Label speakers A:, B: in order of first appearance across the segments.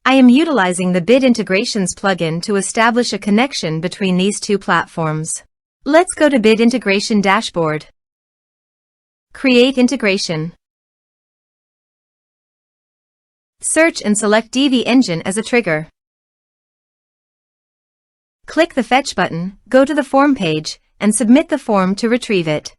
A: I am utilizing the Bit Integrations plugin to establish a connection between these two platforms. Let's go to Bit Integration Dashboard. Create integration. Search and select Divi Engine as a trigger. Click the Fetch button, go to the form page, and submit the form to retrieve it.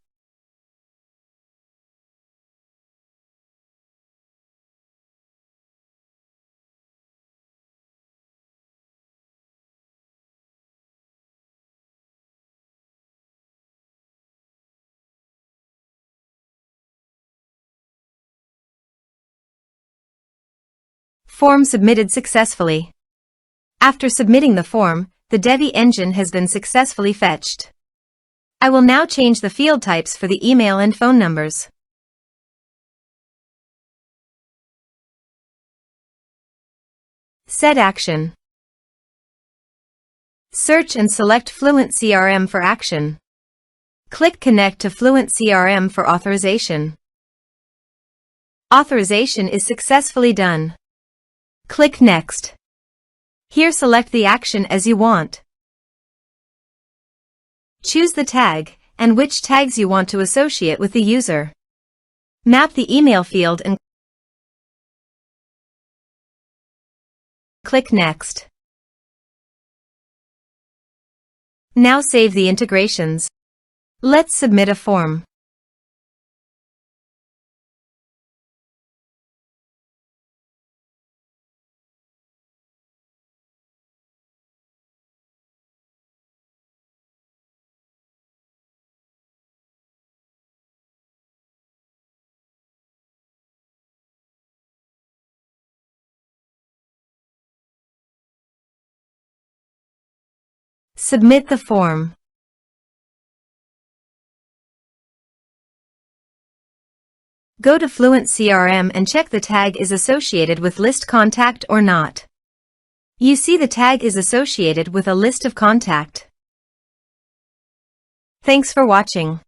A: Form submitted successfully. After submitting the form, the Divi engine has been successfully fetched. I will now change the field types for the email and phone numbers. Set action. Search and select FluentCRM for action. Click Connect to FluentCRM for authorization. Authorization is successfully done. Click Next. Here select the action as you want. Choose the tag and which tags you want to associate with the user. Map the email field and click Next. Now save the integrations. Let's submit a form. Submit the form. Go to FluentCRM and check the tag is associated with list contact or not. You see the tag is associated with a list of contact. Thanks for watching.